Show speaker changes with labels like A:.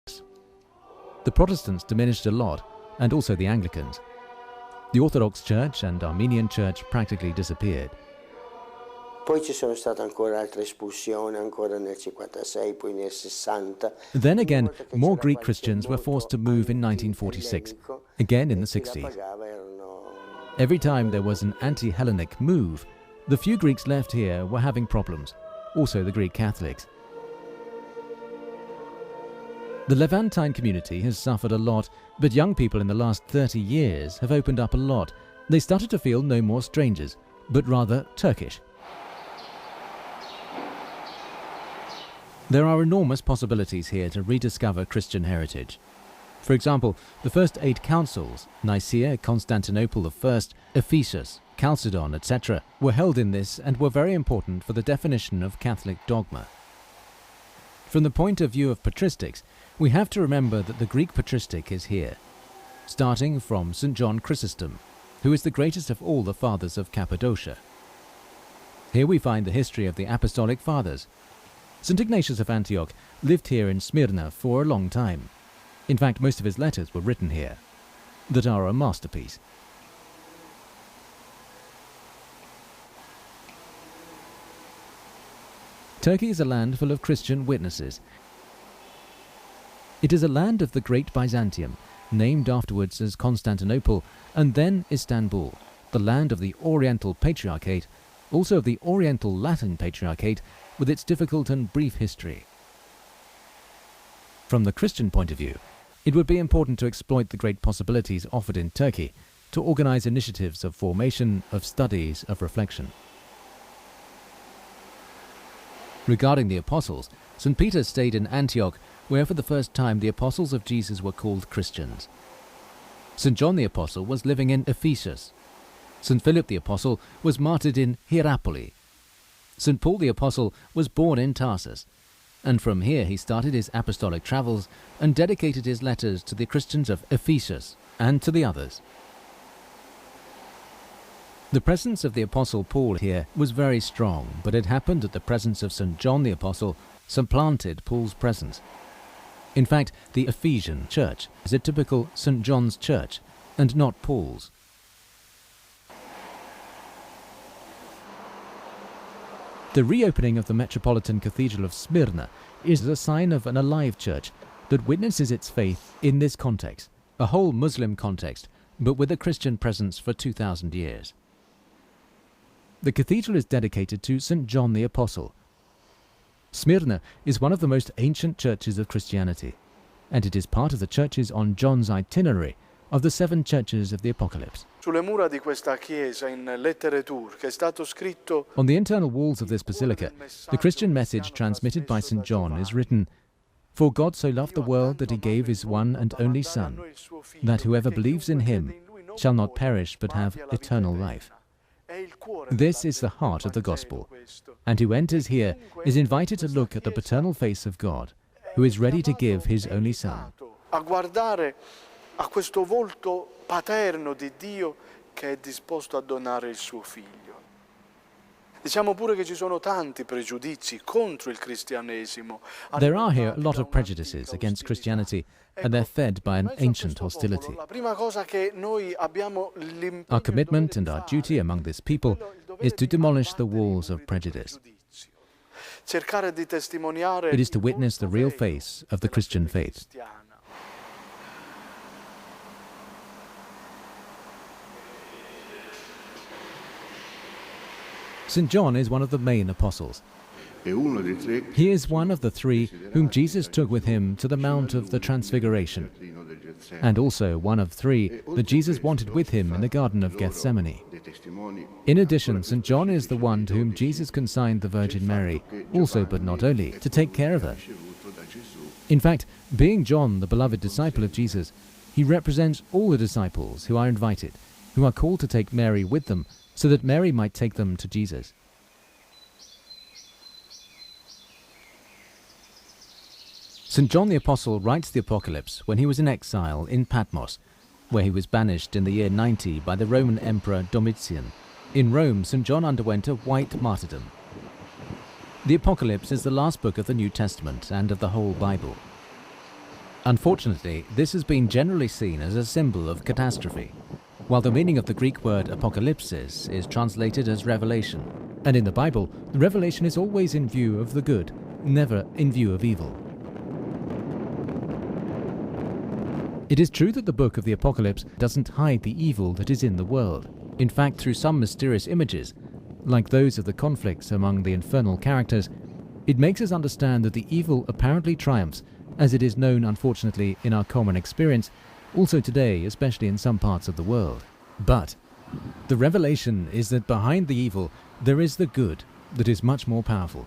A: The Protestants diminished a lot, and also the Anglicans. The Orthodox Church and Armenian Church practically disappeared.
B: Poi ci sono state ancora altre espulsioni, ancora nel 56, poi nel 60.
A: Then again, more Greek Christians were forced to move in 1946, again in the 60s. Every time there was an anti-Hellenic move, the few Greeks left here were having problems, also the Greek Catholics. The Levantine community has suffered a lot, but young people in the last 30 years have opened up a lot. They started to feel no more strangers, but rather Turkish. There are enormous possibilities here to rediscover Christian heritage. For example, the first 8 councils, Nicaea, Constantinople I, Ephesus, Chalcedon, etc., were held in this and were very important for the definition of Catholic dogma. From the point of view of patristics, we have to remember that the Greek patristic is here, starting from St. John Chrysostom, who is the greatest of all the fathers of Cappadocia. Here we find the history of the Apostolic Fathers. St. Ignatius of Antioch lived here in Smyrna for a long time. In fact, most of his letters were written here, that are a masterpiece. Turkey is a land full of Christian witnesses. It is a land of the Great Byzantium, named afterwards as Constantinople, and then Istanbul, the land of the Oriental Patriarchate, also of the Oriental Latin Patriarchate, with its difficult and brief history. From the Christian point of view, it would be important to exploit the great possibilities offered in Turkey to organize initiatives of formation, of studies, of reflection. Regarding the apostles, St. Peter stayed in Antioch, where for the first time the apostles of Jesus were called Christians. St. John the Apostle was living in Ephesus. St. Philip the Apostle was martyred in Hierapolis. St. Paul the Apostle was born in Tarsus, and from here he started his apostolic travels and dedicated his letters to the Christians of Ephesus and to the others. The presence of the Apostle Paul here was very strong, but it happened that the presence of St. John the Apostle supplanted Paul's presence. In fact, the Ephesian church is a typical St. John's church, and not Paul's. The reopening of the Metropolitan Cathedral of Smyrna is a sign of an alive church that witnesses its faith in this context, a whole Muslim context, but with a Christian presence for 2,000 years. The cathedral is dedicated to St. John the Apostle. Smyrna is one of the most ancient churches of Christianity, and it is part of the churches on John's itinerary of the 7 churches of the Apocalypse. On the internal walls of this basilica, the Christian message transmitted by St. John is written, "For God so loved the world that he gave his one and only Son, that whoever believes in him shall not perish but have eternal life." This is the heart of the gospel, and who enters here is invited to look at the paternal face of God, who is ready to give his only Son.
C: A questo volto paterno di Dio che è disposto a donare il suo figlio. Diciamo pure che ci sono tanti pregiudizi contro il cristianesimo.
A: There are here a lot of prejudices against Christianity, and they're fed by an ancient hostility. Our commitment and our duty among this people is to demolish the walls of prejudice. It is to witness the real face of the Christian faith. St. John is one of the main apostles. He is one of the 3 whom Jesus took with him to the Mount of the Transfiguration, and also one of 3 that Jesus wanted with him in the Garden of Gethsemane. In addition, St. John is the one to whom Jesus consigned the Virgin Mary, also but not only, to take care of her. In fact, being John, the beloved disciple of Jesus, he represents all the disciples who are invited, who are called to take Mary with them, so that Mary might take them to Jesus. St. John the Apostle writes the Apocalypse when he was in exile in Patmos, where he was banished in the year 90 by the Roman Emperor Domitian. In Rome, St. John underwent a white martyrdom. The Apocalypse is the last book of the New Testament and of the whole Bible. Unfortunately, this has been generally seen as a symbol of catastrophe, while the meaning of the Greek word apocalypsis is translated as revelation. And in the Bible, revelation is always in view of the good, never in view of evil. It is true that the book of the Apocalypse doesn't hide the evil that is in the world. In fact, through some mysterious images, like those of the conflicts among the infernal characters, it makes us understand that the evil apparently triumphs, as it is known, unfortunately, in our common experience, also today, especially in some parts of the world. But the revelation is that behind the evil there is the good that is much more powerful.